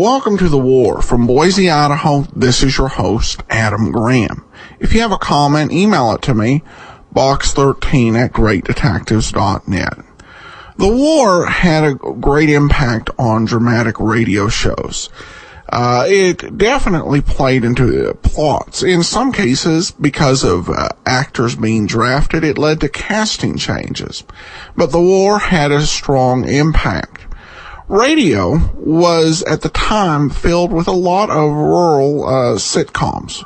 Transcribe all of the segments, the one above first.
Welcome to The War. From Boise, Idaho, this is your host, Adam Graham. If you have a comment, email it to me, box13@greatdetectives.net. The war had a great impact on dramatic radio shows. It definitely played into plots. In some cases, because of actors being drafted, it led to casting changes. But the war had a strong impact. Radio was, at the time, filled with a lot of rural sitcoms.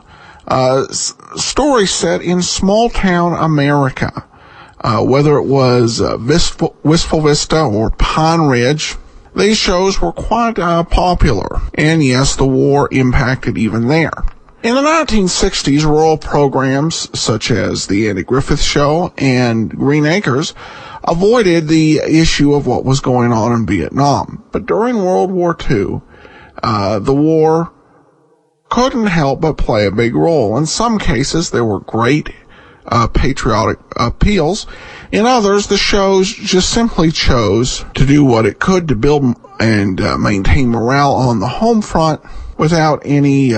Stories set in small-town America. Whether it was Wistful Vista or Pine Ridge, these shows were quite popular. And yes, the war impacted even there. In the 1960s, rural programs such as The Andy Griffith Show and Green Acres avoided the issue of what was going on in Vietnam. But during World War II, the war couldn't help but play a big role. In some cases, there were great patriotic appeals. In others, the shows just simply chose to do what it could to build and maintain morale on the home front without any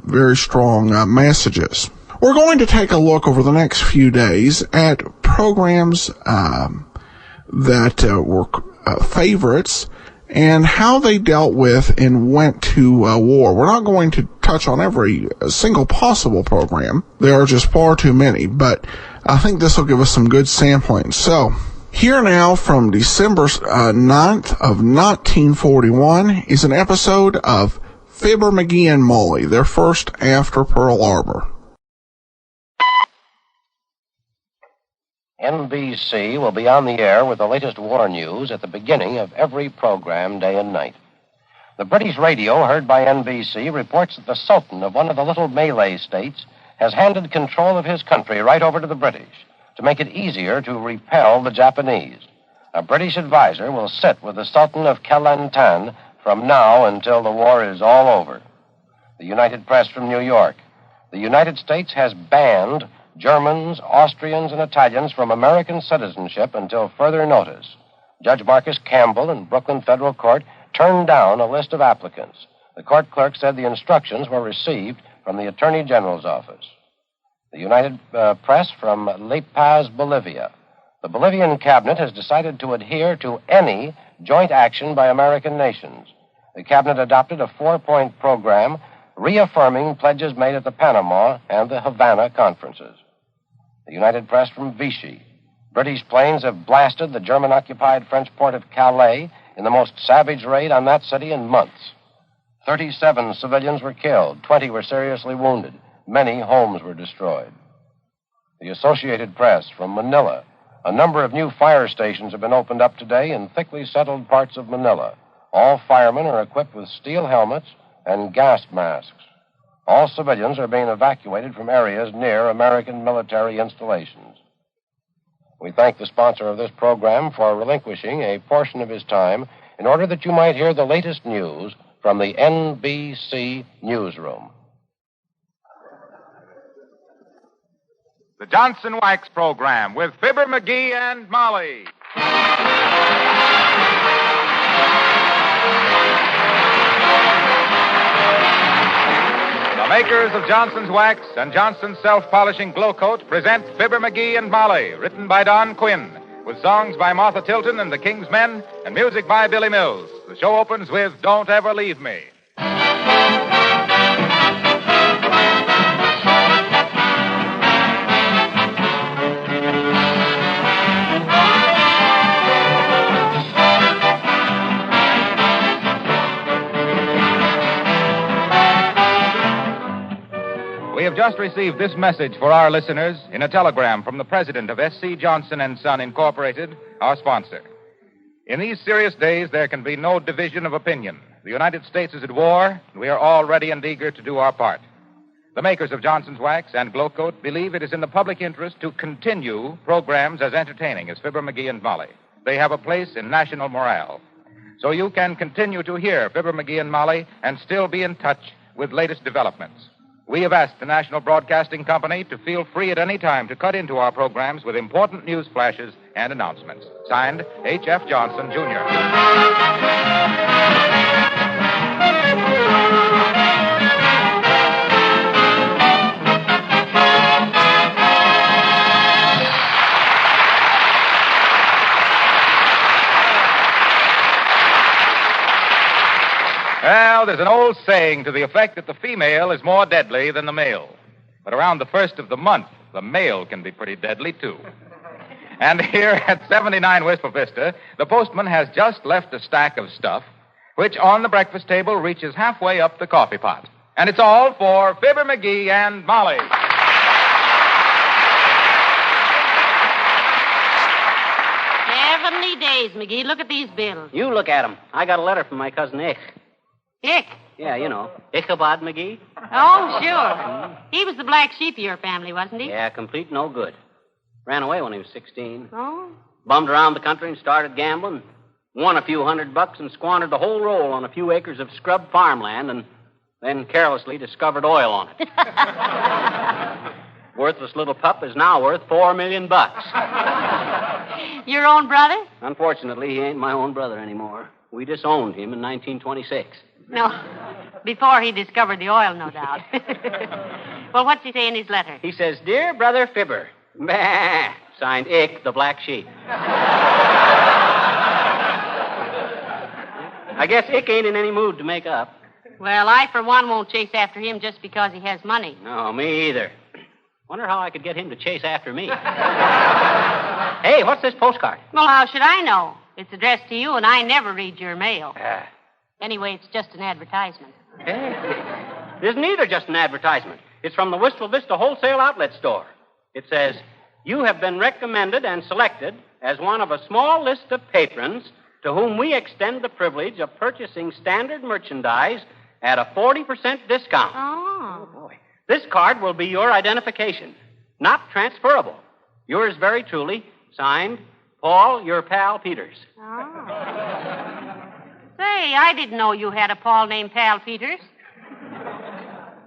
very strong messages. We're going to take a look over the next few days at programs that were favorites and how they dealt with and went to war. We're not going to touch on every single possible program. There are just far too many, but I think this will give us some good sampling. So, here now from December 9th of 1941 is an episode of Fibber McGee and Molly, their first after Pearl Harbor. NBC will be on the air with the latest war news at the beginning of every program, day and night. The British radio, heard by NBC, reports that the Sultan of one of the little Malay states has handed control of his country right over to the British to make it easier to repel the Japanese. A British advisor will sit with the Sultan of Kelantan from now until the war is all over. The United Press from New York. The United States has banned Germans, Austrians, and Italians from American citizenship until further notice. Judge Marcus Campbell in Brooklyn Federal Court turned down a list of applicants. The court clerk said the instructions were received from the Attorney General's office. The United Press from La Paz, Bolivia. The Bolivian cabinet has decided to adhere to any joint action by American nations. The cabinet adopted a 4-point program reaffirming pledges made at the Panama and the Havana conferences. The United Press from Vichy. British planes have blasted the German-occupied French port of Calais in the most savage raid on that city in months. 37 civilians were killed, 20 were seriously wounded, many homes were destroyed. The Associated Press from Manila. A number of new fire stations have been opened up today in thickly settled parts of Manila. All firemen are equipped with steel helmets and gas masks. All civilians are being evacuated from areas near American military installations. We thank the sponsor of this program for relinquishing a portion of his time in order that you might hear the latest news from the NBC newsroom. The Johnson Wax Program with Fibber McGee and Molly. The makers of Johnson's Wax and Johnson's Self-Polishing Glow Coat present Fibber McGee and Molly, written by Don Quinn, with songs by Martha Tilton and the King's Men and music by Billy Mills. The show opens with Don't Ever Leave Me. We have just received this message for our listeners in a telegram from the president of S.C. Johnson & Son, Incorporated, our sponsor. In these serious days, there can be no division of opinion. The United States is at war, and we are all ready and eager to do our part. The makers of Johnson's Wax and Glow Coat believe it is in the public interest to continue programs as entertaining as Fibber McGee and Molly. They have a place in national morale. So you can continue to hear Fibber McGee and Molly and still be in touch with latest developments. We have asked the National Broadcasting Company to feel free at any time to cut into our programs with important news flashes and announcements. Signed, H.F. Johnson, Jr. Well, there's an old saying to the effect that the female is more deadly than the male. But around the first of the month, the male can be pretty deadly, too. And here at 79 Wistful Vista, the postman has just left a stack of stuff, which on the breakfast table reaches halfway up the coffee pot. And it's all for Fibber McGee and Molly. 70 days, McGee. Look at these bills. You look at 'em. I got a letter from my cousin Ich. Ich? Yeah, you know. Ichabod McGee. Oh, sure. He was the black sheep of your family, wasn't he? Yeah, complete no good. Ran away when he was 16. Oh? Bummed around the country and started gambling. Won a few $100 and squandered the whole roll on a few acres of scrub farmland and then carelessly discovered oil on it. Worthless little pup is now worth $4 million. Your own brother? Unfortunately, he ain't my own brother anymore. We disowned him in 1926. No. Before he discovered the oil, no doubt. Well, what's he say in his letter? He says, Dear Brother Fibber. Bah. Signed Ich, the black sheep. I guess Ich ain't in any mood to make up. Well, I, for one, won't chase after him just because he has money. No, me either. Wonder how I could get him to chase after me. Hey, what's this postcard? Well, how should I know? It's addressed to you, and I never read your mail. Ah. Anyway, it's just an advertisement. Hey, it isn't either just an advertisement. It's from the Wistful Vista Wholesale Outlet Store. It says, You have been recommended and selected as one of a small list of patrons to whom we extend the privilege of purchasing standard merchandise at a 40% discount. Oh. Boy. This card will be your identification, not transferable. Yours very truly, signed, Paul, your pal Peters. Oh. Say, I didn't know you had a Paul named Pal Peters.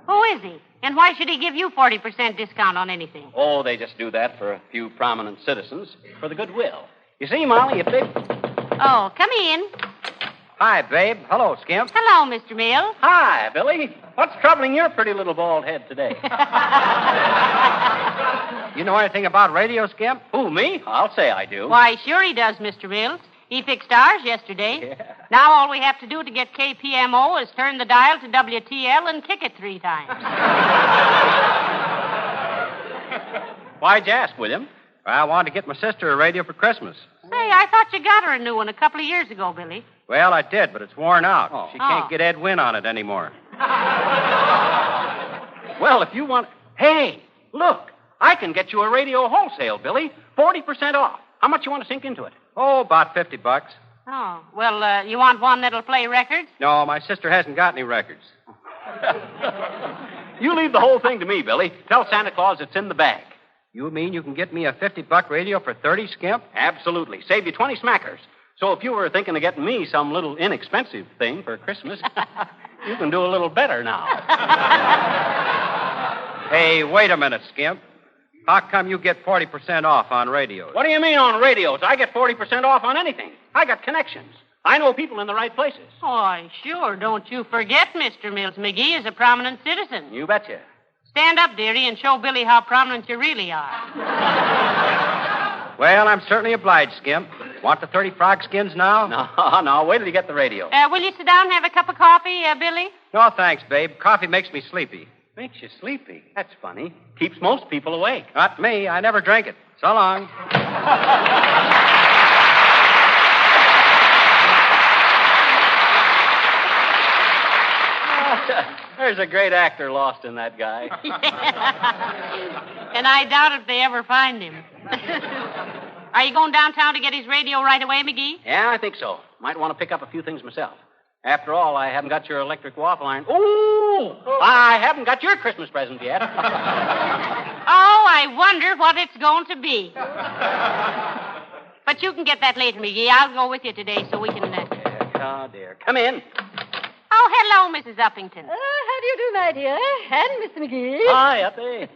Who is he? And why should he give you 40% discount on anything? Oh, they just do that for a few prominent citizens, for the goodwill. You see, Molly, if they... Oh, come in. Hi, babe. Hello, Skimp. Hello, Mr. Mills. Hi, Billy. What's troubling your pretty little bald head today? You know anything about radio, Skimp? Who, me? I'll say I do. Why, sure he does, Mr. Mills. He fixed ours yesterday. Yeah. Now all we have to do to get KPMO is turn the dial to WTL and kick it 3 times. Why'd you ask, William? I wanted to get my sister a radio for Christmas. Say, I thought you got her a new one a couple of years ago, Billy. Well, I did, but it's worn out. Oh. She can't get Ed Wynn on it anymore. Well, if you want... Hey, look. I can get you a radio wholesale, Billy. 40% off. How much you want to sink into it? Oh, about $50. Oh, well, you want one that'll play records? No, my sister hasn't got any records. You leave the whole thing to me, Billy. Tell Santa Claus it's in the bag. You mean you can get me a $50 radio for 30, Skimp? Absolutely. Save you 20 smackers. So if you were thinking of getting me some little inexpensive thing for Christmas, you can do a little better now. Hey, wait a minute, Skimp. How come you get 40% off on radios? What do you mean on radios? I get 40% off on anything. I got connections. I know people in the right places. Oh, sure. Don't you forget, Mr. Mills McGee is a prominent citizen. You betcha. Stand up, dearie, and show Billy how prominent you really are. Well, I'm certainly obliged, Skimp. Want the 30 frog skins now? No. Wait till you get the radio. Will you sit down and have a cup of coffee, Billy? No, thanks, babe. Coffee makes me sleepy. Makes you sleepy. That's funny. Keeps most people awake. Not me. I never drink it. So long. There's a great actor lost in that guy. And I doubt if they ever find him. Are you going downtown to get his radio right away, McGee? Yeah, I think so. Might want to pick up a few things myself. After all, I haven't got your electric waffle iron. Ooh! I haven't got your Christmas present yet. Oh, I wonder what it's going to be. But you can get that later, McGee. I'll go with you today so we can... Oh, dear. Come in. Oh, hello, Mrs. Uppington. How do you do, my dear? And Mr. McGee. Hi, Uppy.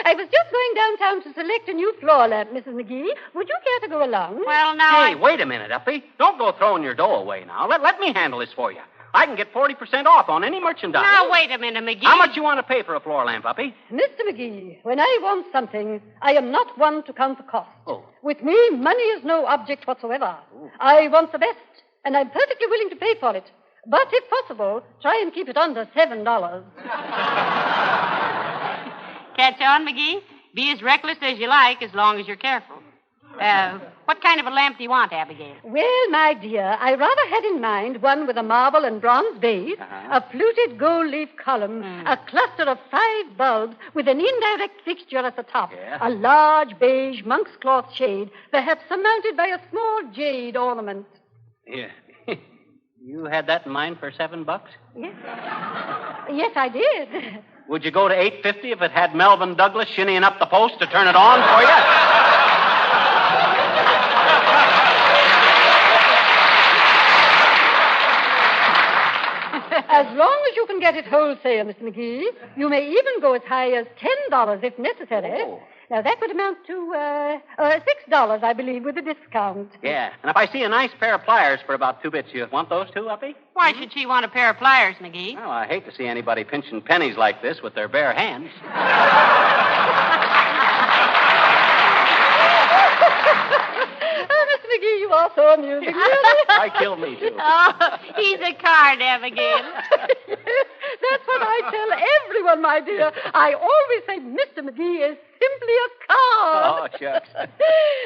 I was just going downtown to select a new floor lamp, Mrs. McGee. Would you care to go along? Well, now Hey, wait a minute, Uppy. Don't go throwing your dough away now. Let me handle this for you. I can get 40% off on any merchandise. Now, wait a minute, McGee. How much you want to pay for a floor lamp, Uppy? Mr. McGee, when I want something, I am not one to count the cost. Oh. With me, money is no object whatsoever. I want the best, and I'm perfectly willing to pay for it. But if possible, try and keep it under $7. Catch on, McGee? Be as reckless as you like, as long as you're careful. What kind of a lamp do you want, Abigail? Well, my dear, I rather had in mind one with a marble and bronze base, a fluted gold leaf column, a cluster of 5 bulbs with an indirect fixture at the top, a large beige monk's cloth shade, perhaps surmounted by a small jade ornament. Yeah. You had that in mind for $7? Yes. Yes, I did. Would you go to $8.50 if it had Melvin Douglas shinnying up the post to turn it on for you? As long as you can get it wholesale, Mr. McGee, you may even go as high as $10 if necessary. Oh. Now, that would amount to $6, I believe, with a discount. Yeah. And if I see a nice pair of pliers for about 2 bits, you want those too, Uppy? Why should she want a pair of pliers, McGee? Well, I hate to see anybody pinching pennies like this with their bare hands. Oh, Mr. McGee, you are so amusing, really. I killed me, too. Oh, he's a card, Abigail. That's what I tell everyone, my dear. I always say Mr. McGee is simply a card. Oh, shucks.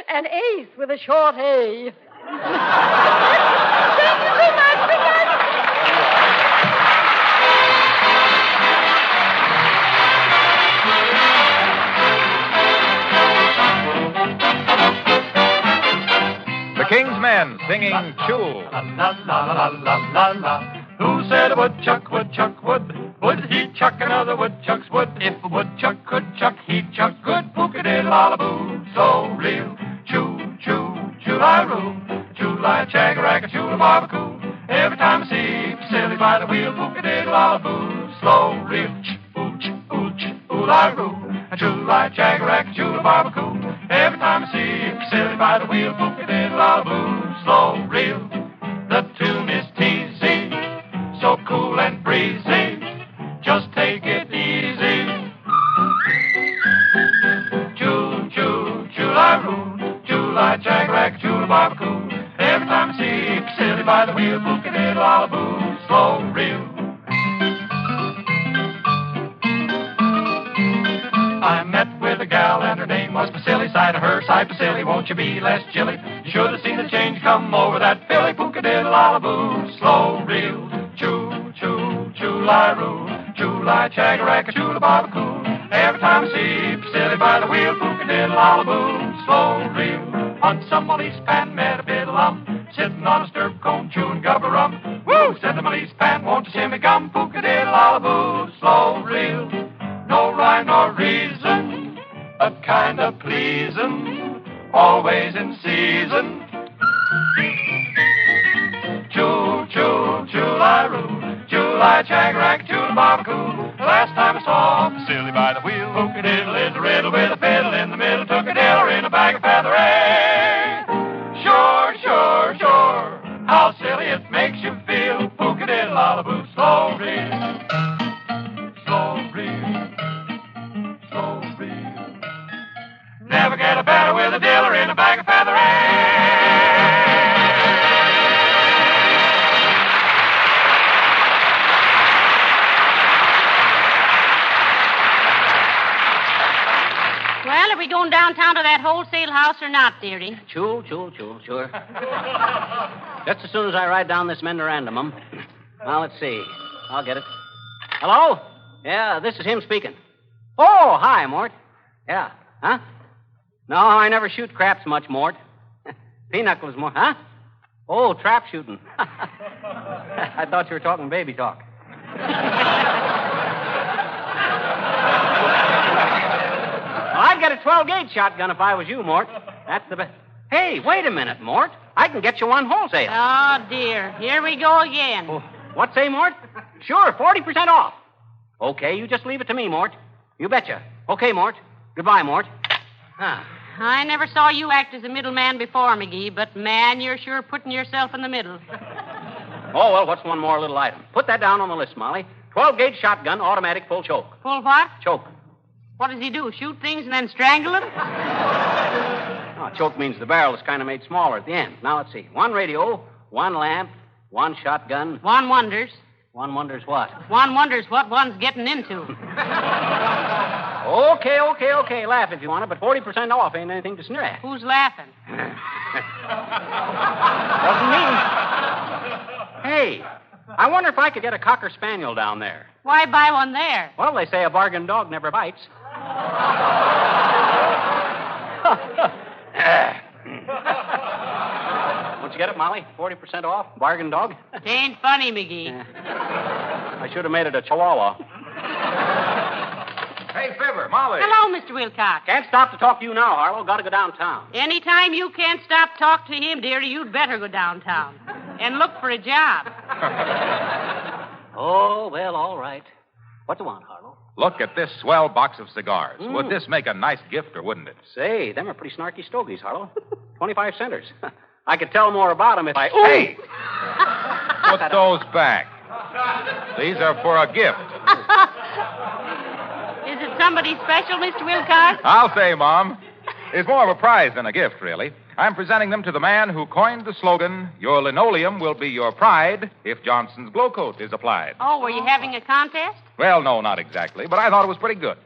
An ace with a short A. Thank you so much. Good night. The King's Men singing Chul. La la la la la la la. Who said a woodchuck would? Would he chuck another woodchuck's wood? If a woodchuck could chuck, he'd chuck good. Pookadee-la-la-boo, so real. Choo, choo, choo-la-roo. Choo-la, chag-a-rack-a, choo-la-barbecue. Every time I see silly by the wheel, pookadee-la-la-boo, slow real. Ooh-la-roo. Choo-la, chag-a-rack-a, choo-la-barbecue. Every time I see silly by the wheel, pookadee-la-la-boo, slow real. The tune is teasy, so cool and breezy. Just take it easy. Choo, choo, choo-la-roo. Choo-la, chag-rack, choo-la-barbecue. Every time I see silly by the wheel, pookadee-la-la-boo, slow real. I met with a gal and her name was Vasily. Side of her, side Vasily, won't you be less chilly? You should have seen the change come over that filly. Pookadee-la-la-boo, slow real. Choo, choo, choo-la-roo. Choo-la, chag-a-rack, choo-la-barbecue. Every time I see Vasily by the wheel, pookadee-la-la-boo, slow real. On some Molly's pan met a bit of lump, sitting on a stirp cone chewing gubba rum. Woo! Said the Molly's pan, won't you see me gum? Pookadee-la-la-boo, slow real. No rhyme nor reason, but kind of pleasing, always in season. Choo, choo, choo-la-roo. Choo-la, chag-a-rack, choo-la-barbecue. The last time I saw Silly by the wheel, pookadiddle is a riddle with a fiddle in the middle. Took a diller in a bag of feather hay. Sure, sure, sure, how silly it makes you feel. Pookadiddle-la-la-boo, slow reel. Slow reel. Slow reel. Never get a better with a diller in a bag of feather hay. Well, are we going downtown to that wholesale house or not, dearie? Choo, choo, choo, sure. Just as soon as I ride down this memorandum. Now, let's see. I'll get it. Hello? Yeah, this is him speaking. Oh, hi, Mort. Yeah. Huh? No, I never shoot craps much, Mort. Pinocchio's more. Huh? Oh, trap shooting. I thought you were talking baby talk. Well, I'd get a 12-gauge shotgun if I was you, Mort. That's the best. Hey, wait a minute, Mort. I can get you one wholesale. Oh, dear. Here we go again. Oh, what say, Mort? Sure, 40% off. Okay, you just leave it to me, Mort. You betcha. Okay, Mort. Goodbye, Mort. I never saw you act as a middleman before, McGee, but, man, you're sure putting yourself in the middle. Oh, well, what's one more little item? Put that down on the list, Molly. 12-gauge shotgun, automatic full choke. Full what? Choke. What does he do, shoot things and then strangle them? Oh, choke means the barrel is kind of made smaller at the end. Now, let's see. 1 radio, 1 lamp, 1 shotgun. One wonders. One wonders what? One wonders what one's getting into. Okay. Laugh if you want it, but 40% off ain't anything to sneer at. Who's laughing? Doesn't mean. Hey, I wonder if I could get a Cocker Spaniel down there. Why buy one there? Well, they say a bargain dog never bites. Won't you get it, Molly? 40% off? Bargain dog? It ain't funny, McGee. I should have made it a Chihuahua. Hey, Fibber, Molly. Hello, Mr. Wilcox. Can't stop to talk to you now, Harlow. Got to go downtown. Anytime you can't stop talk to him, dearie, you'd better go downtown and look for a job. Oh, well, all right. What do you want, Harlow? Look at this swell box of cigars. Would this make a nice gift, or wouldn't it? Say, them are pretty snarky stogies, Harlow. 25 centers. I could tell more about them if I... Hey! Put those back. These are for a gift. Is it somebody special, Mr. Wilcox? I'll say, Mom. It's more of a prize than a gift, really. I'm presenting them to the man who coined the slogan, "Your linoleum will be your pride if Johnson's Glow Coat is applied." Oh, were you having a contest? Well, no, not exactly, but I thought it was pretty good.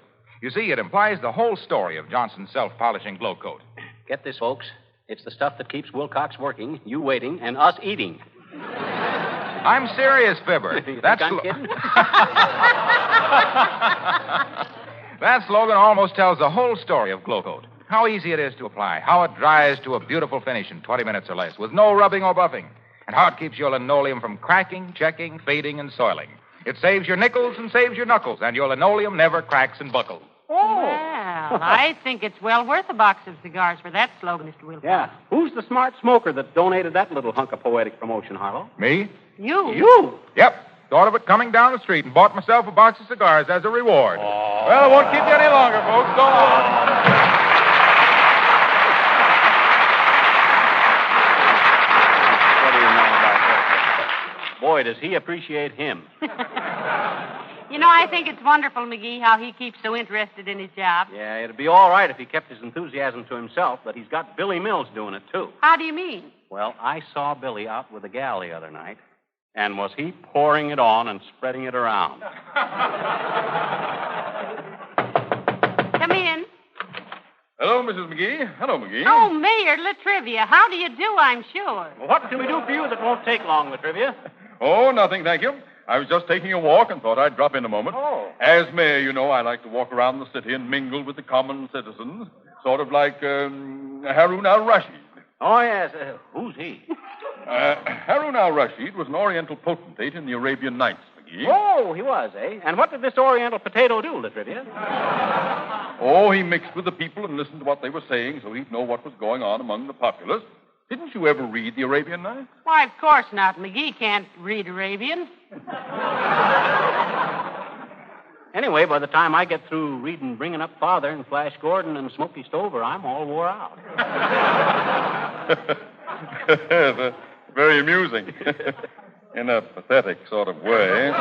You see, it implies the whole story of Johnson's self-polishing Glow Coat. Get this, folks. It's the stuff that keeps Wilcox working, you waiting, and us eating. I'm serious, Fibber. You think I'm kidding? That slogan almost tells the whole story of Glow Coat. How easy it is to apply, how it dries to a beautiful finish in 20 minutes or less with no rubbing or buffing, and how it keeps your linoleum from cracking, checking, fading, and soiling. It saves your nickels and saves your knuckles, and your linoleum never cracks and buckles. Oh. Well, I think it's well worth a box of cigars for that slogan, Mr. Wilcox. Yeah. Who's the smart smoker that donated that little hunk of poetic promotion, Harlow? Me? You? You? Yep. Thought of it coming down the street and bought myself a box of cigars as a reward. Oh. Well, it won't keep you any longer, folks. So long. What do you know about that? Boy, does he appreciate him. You know, I think it's wonderful, McGee, how he keeps so interested in his job. Yeah, it'd be all right if he kept his enthusiasm to himself, but he's got Billy Mills doing it, too. How do you mean? Well, I saw Billy out with a gal the other night, and was he pouring it on and spreading it around? Come in. Hello, Mrs. McGee. Hello, McGee. Oh, Mayor Latrivia, how do you do, I'm sure? Well, what can we do for you that won't take long, Latrivia? Oh, nothing, thank you. I was just taking a walk and thought I'd drop in a moment. Oh. As mayor, you know, I like to walk around the city and mingle with the common citizens, sort of like Harun al-Rashid. Oh, yes. Who's he? Harun al-Rashid was an Oriental potentate in the Arabian Nights, McGee. Oh, he was, eh? And what did this Oriental potato do, Latrivia? Oh, he mixed with the people and listened to what they were saying so he'd know what was going on among the populace. Didn't you ever read the Arabian Nights? Why, of course not. McGee can't read Arabian. Anyway, by the time I get through reading Bringing Up Father and Flash Gordon and Smokey Stover, I'm all wore out. Very amusing. In a pathetic sort of way.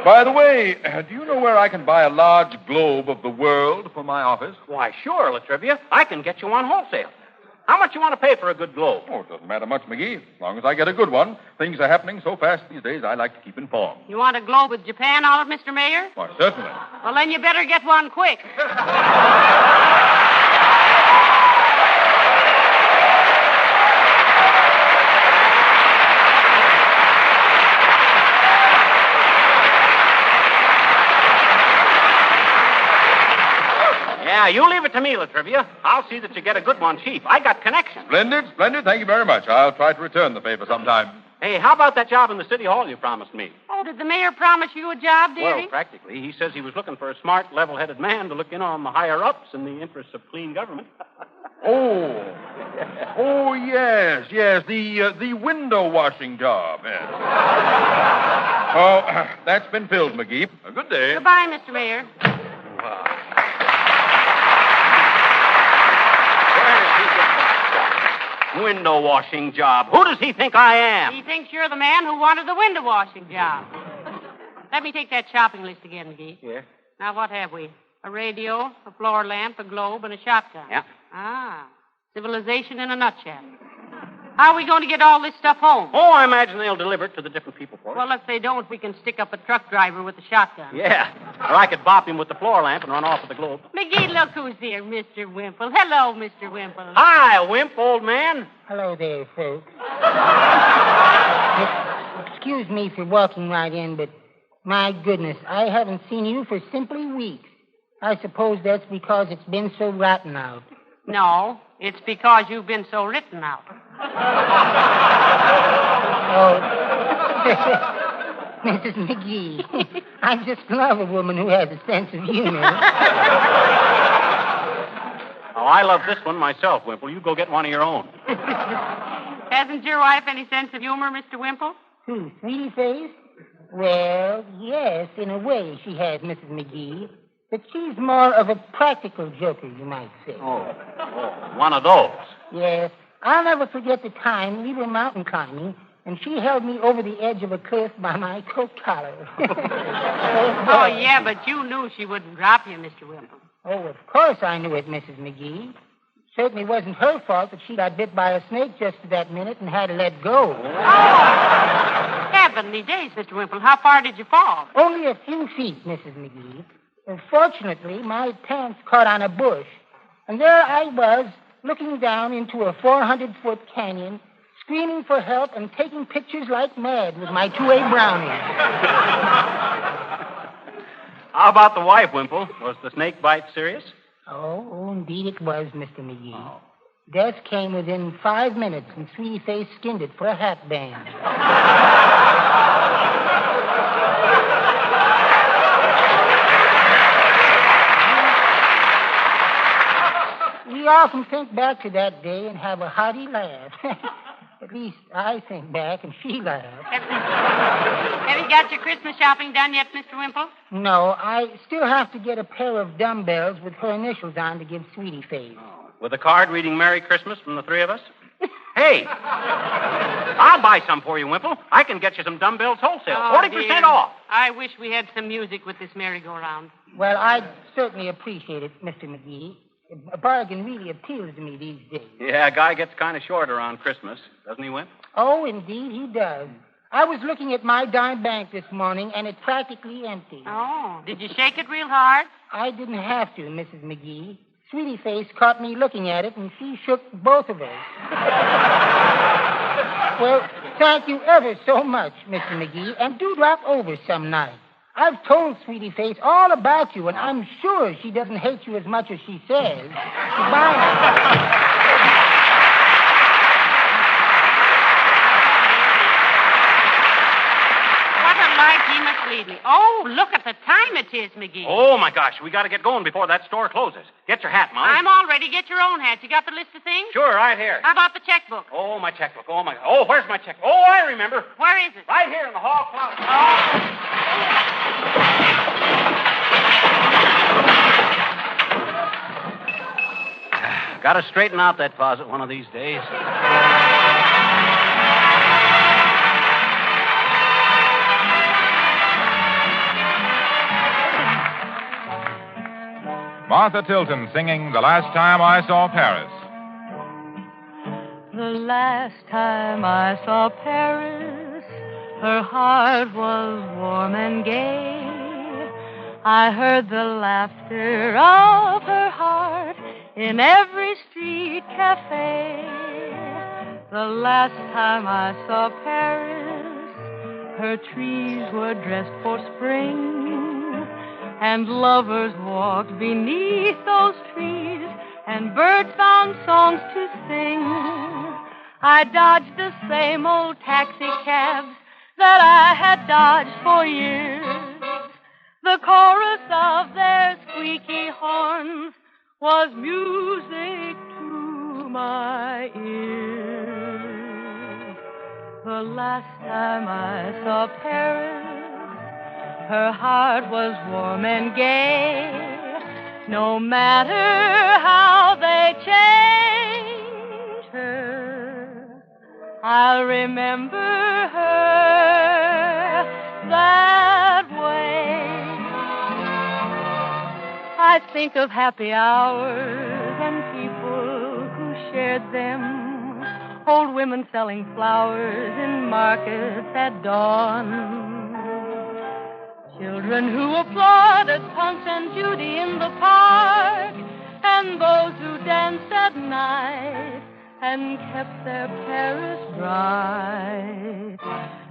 By the way, do you know where I can buy a large globe of the world for my office? Why, sure, Latrivia. I can get you one wholesale. How much you want to pay for a good globe? Oh, it doesn't matter much, McGee. As long as I get a good one. Things are happening so fast these days, I like to keep informed. You want a globe with Japan on it, Mr. Mayor? Why, certainly. Well, then you better get one quick. Yeah, you leave it to me, Latrivia. I'll see that you get a good one cheap. I got connections. Splendid, splendid. Thank you very much. I'll try to return the favor sometime. Hey, how about that job in the city hall you promised me? Oh, did the mayor promise you a job, dearie? Well, practically. He says he was looking for a smart, level-headed man to look in on the higher-ups in the interests of clean government. Oh, yes. The window washing job. Yes. Oh, that's been filled, McGee. A good day. Goodbye, Mr. Mayor. New window washing job. Who does he think I am? He thinks you're the man who wanted the window washing job. Let me take that shopping list again, McGee. Yeah. Now, what have we? A radio, a floor lamp, a globe, and a shotgun. Yeah. Ah, civilization in a nutshell. How are we going to get all this stuff home? Oh, I imagine they'll deliver it to the different people for us. Well, if they don't, we can stick up a truck driver with a shotgun. Yeah. Or I could bop him with the floor lamp and run off with the globe. McGee, look who's here, Mr. Wimple. Hello, Mr. Wimple. Hi, Wimp, old man. Hello there, folks. Excuse me for walking right in, but my goodness, I haven't seen you for simply weeks. I suppose that's because it's been so rotten out. No, it's because you've been so written out. Oh, Mrs. McGee, I just love a woman who has a sense of humor. Oh, I love this one myself, Wimple. You go get one of your own. Hasn't your wife any sense of humor, Mr. Wimple? Who, Sweetie Face? Well, yes, in a way she has, Mrs. McGee. But she's more of a practical joker, you might say. Oh, one of those. Yes. I'll never forget the time we were mountain climbing, and she held me over the edge of a cliff by my coat collar. Oh, yeah, but you knew she wouldn't drop you, Mr. Wimple. Oh, of course I knew it, Mrs. McGee. Certainly wasn't her fault that she got bit by a snake just at that minute and had to let go. Oh, heavenly days, Mr. Wimple. How far did you fall? Only a few feet, Mrs. McGee. And fortunately, my pants caught on a bush, and there I was, looking down into a 400-foot canyon, screaming for help and taking pictures like mad with my 2A Brownie. How about the wife, Wimple? Was the snake bite serious? Oh, indeed it was, Mr. McGee. Oh. Death came within 5 minutes, and Sweetie Face skinned it for a hat band. We often think back to that day and have a hearty laugh. At least I think back and she laughs. Have you got your Christmas shopping done yet, Mr. Wimple? No, I still have to get a pair of dumbbells with her initials on to give Sweetie Face. Oh. With a card reading Merry Christmas from the three of us? Hey, I'll buy some for you, Wimple. I can get you some dumbbells wholesale. 40% dear. Off. I wish we had some music with this merry-go-round. Well, I'd certainly appreciate it, Mr. McGee. A bargain really appeals to me these days. Yeah, a guy gets kind of short around Christmas, doesn't he, Wimp? Oh, indeed he does. I was looking at my dime bank this morning, and it's practically empty. Oh, did you shake it real hard? I didn't have to, Mrs. McGee. Sweetie Face caught me looking at it, and she shook both of us. Well, thank you ever so much, Mr. McGee, and do drop over some night. I've told Sweetie Face all about you, and I'm sure she doesn't hate you as much as she says. Goodbye now. He must lead me. Oh, look at the time it is, McGee. Oh, my gosh. We got to get going before that store closes. Get your hat, Molly. I'm all ready. Get your own hat. You got the list of things? Sure, right here. How about the checkbook? Oh, my checkbook. Oh, my... Oh, where's my checkbook? Oh, I remember. Where is it? Right here in the hall closet. Oh. Got to straighten out that closet one of these days. Martha Tilton singing The Last Time I Saw Paris. The last time I saw Paris, her heart was warm and gay. I heard the laughter of her heart in every street cafe. The last time I saw Paris, her trees were dressed for spring, and lovers walked beneath those trees, and birds found songs to sing. I dodged the same old taxi cabs that I had dodged for years. The chorus of their squeaky horns was music to my ears. The last time I saw Paris, her heart was warm and gay. No matter how they change her, I'll remember her that way. I think of happy hours and people who shared them. Old women selling flowers in markets at dawn. Children who applauded Punch and Judy in the park. And those who danced at night and kept their Paris dry.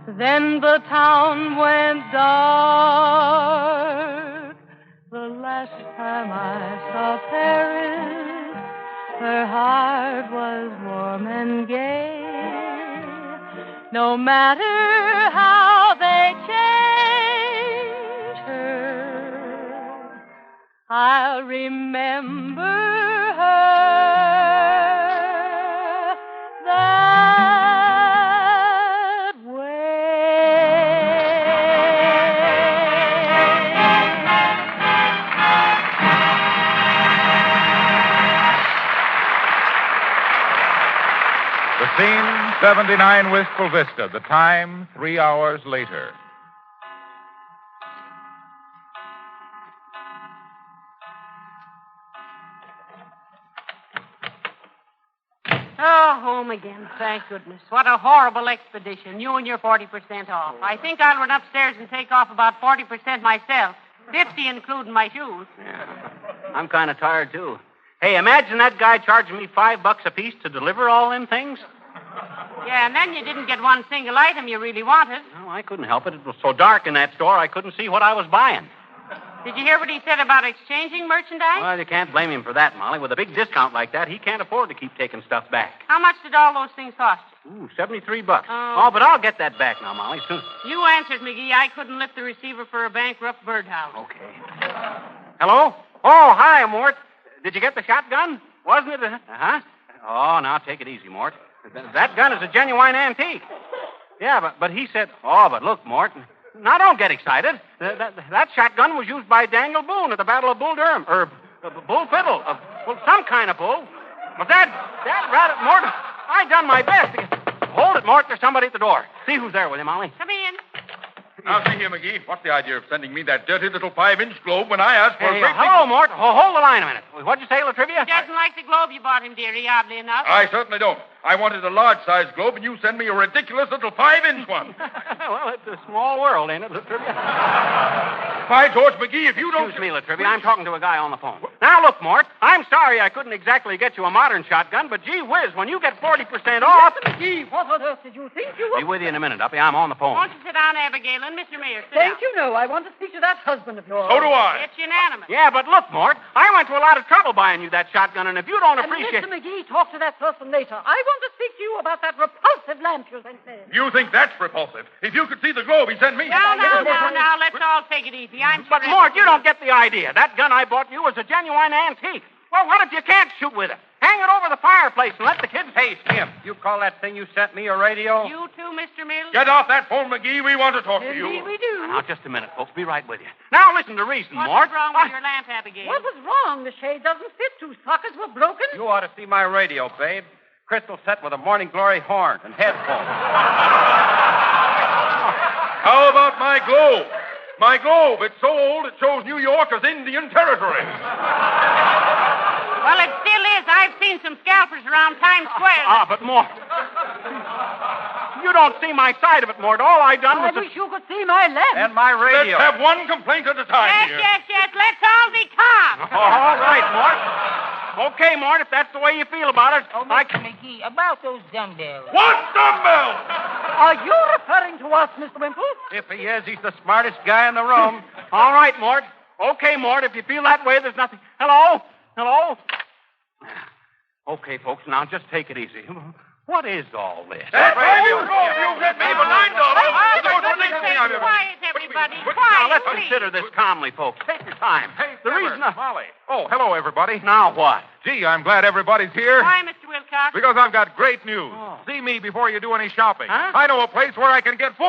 Then the town went dark. The last time I saw Paris, her heart was warm and gay. No matter how they changed her, I'll remember her that way. The scene, 79 Wistful Vista. The time, 3 hours later. Oh, home again, thank goodness. What a horrible expedition. You and your 40% off. I think I'll run upstairs and take off about 40% myself. 50 including my shoes. Yeah. I'm kind of tired, too. Hey, imagine that guy charging me $5 apiece to deliver all them things. Yeah, and then you didn't get one single item you really wanted. No, I couldn't help it. It was so dark in that store, I couldn't see what I was buying. Did you hear what he said about exchanging merchandise? Well, you can't blame him for that, Molly. With a big discount like that, he can't afford to keep taking stuff back. How much did all those things cost you? Ooh, $73. Oh, but I'll get that back now, Molly, soon. You answered, McGee. I couldn't lift the receiver for a bankrupt birdhouse. Okay. Hello? Oh, hi, Mort. Did you get the shotgun? Wasn't it? Uh-huh. Oh, now take it easy, Mort. That gun is a genuine antique. Yeah, but he said... Oh, but look, Mort... Now, don't get excited. That shotgun was used by Daniel Boone at the Battle of Bull Durham. Bull Fiddle. Well, some kind of bull. But that rabbit, Mort, I done my best. Hold it, Mort. There's somebody at the door. See who's there with you, Molly. Come in. Now, see here, McGee. What's the idea of sending me that dirty little 5-inch globe when I asked for a great hello, Mort. Hold the line a minute. What'd you say, Latrivia? He doesn't like the globe you bought him, dearie, oddly enough. I certainly don't. I wanted a large-sized globe, and you send me a ridiculous little 5-inch one. Well, it's a small world, ain't it, Latrivia? By George, McGee, if you don't... Excuse me, Latrivia. I'm talking to a guy on the phone. Now, look, Mort. I'm sorry I couldn't exactly get you a modern shotgun, but gee whiz, when you get 40% off... McGee, what on earth did you think you were... Be with you in a minute, Uppy. I'm on the phone. Won't you sit down, Abigail, and Mr. Mayor, sit Thank down. you, no. I want to speak to that husband of yours. So do I. It's unanimous. Yeah, but look, Mort. I went to a lot of trouble buying you that shotgun, and if you don't appreciate... Mr. McGee, talk to that person later. I want to speak to you about that repulsive lamp you sent me. You think that's repulsive? If you could see the globe he sent me... Now, let's all take it easy. I'm But, Mort, you don't get the idea. That gun I bought you was a genuine antique. Well, what if you can't shoot with it? Hang it over the fireplace and let the kids... Hey, Skip, you call that thing you sent me a radio? You too, Mr. Mills? Get off that phone, McGee. We want to talk to you. Indeed we do. Now, just a minute, folks. Be right with you. Now, listen to reason, What's Mort. wrong with your lamp, Abigail? What was wrong? The shade doesn't fit. 2 sockets were broken. You ought to see my radio, babe. Crystal set with a Morning Glory horn and headphones. How about my globe? My globe. It's so old it shows New York as Indian territory. Well, it still is. I've seen some scalpers around Times Square. But Mort. You don't see my side of it, Mort. All I done was... I wish you could see my lamp. And my radio. Let's have one complaint at a time here. Yes. Let's all be calm. All right, Mort. Okay, Mort, if that's the way you feel about it. Oh, Mr. McGee, about those dumbbells. What dumbbell? Are you referring to us, Mr. Wimple? If he is, he's the smartest guy in the room. All right, Mort. Okay, Mort, if you feel that way, there's nothing... Hello? Okay, folks, now just take it easy. What is all this? That radio globe you sent me for $9. Quiet, everybody. Now, Quiet, let's please. consider this calmly, folks. Take your time. Hey, the Fibber, reason Molly. Oh, hello, everybody. Now what? Gee, I'm glad everybody's here. Why, Mr. Wilcox? Because I've got great news. See me before you do any shopping. Huh? I know a place where I can get 40%.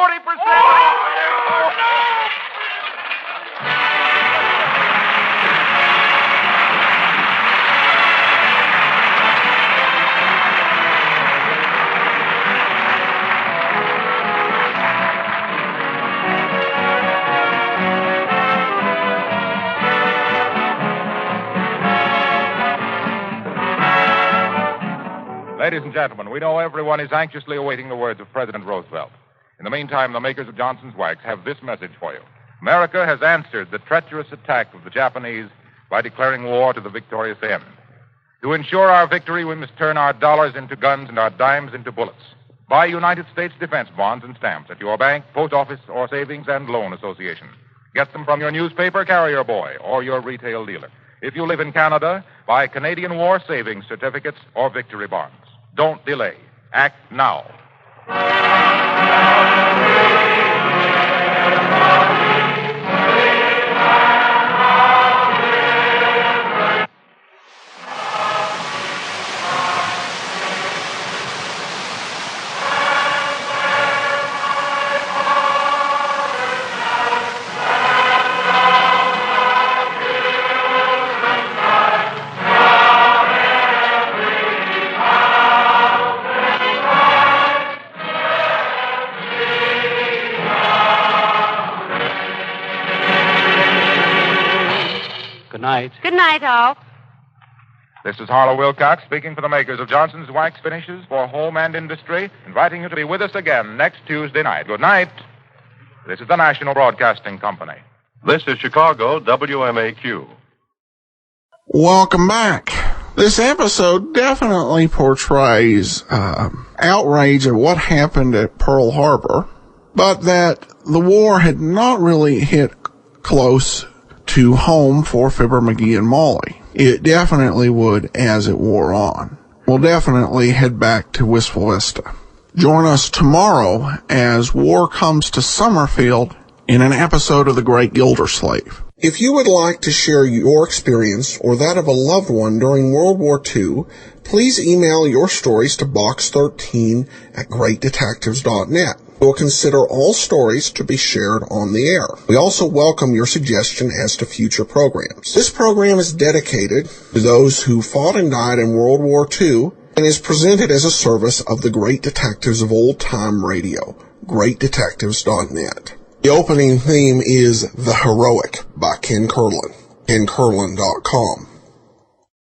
Ladies and gentlemen, we know everyone is anxiously awaiting the words of President Roosevelt. In the meantime, the makers of Johnson's Wax have this message for you. America has answered the treacherous attack of the Japanese by declaring war to the victorious end. To ensure our victory, we must turn our dollars into guns and our dimes into bullets. Buy United States defense bonds and stamps at your bank, post office, or savings and loan association. Get them from your newspaper carrier boy or your retail dealer. If you live in Canada, buy Canadian War Savings Certificates or Victory Bonds. Don't delay. Act now. Good night, all. This is Harlow Wilcox speaking for the makers of Johnson's Wax Finishes for Home and Industry, inviting you to be with us again next Tuesday night. Good night. This is the National Broadcasting Company. This is Chicago WMAQ. Welcome back. This episode definitely portrays outrage at what happened at Pearl Harbor, but that the war had not really hit close to home for Fibber McGee and Molly. It definitely would as it wore on. We'll definitely head back to Wistful Vista. Join us tomorrow as war comes to Summerfield in an episode of The Great Gildersleeve. If you would like to share your experience or that of a loved one during World War II, please email your stories to box13@greatdetectives.net. We'll consider all stories to be shared on the air. We also welcome your suggestion as to future programs. This program is dedicated to those who fought and died in World War II and is presented as a service of the Great Detectives of Old Time Radio, greatdetectives.net. The opening theme is The Heroic by Ken Curlin, KenCurlin.com.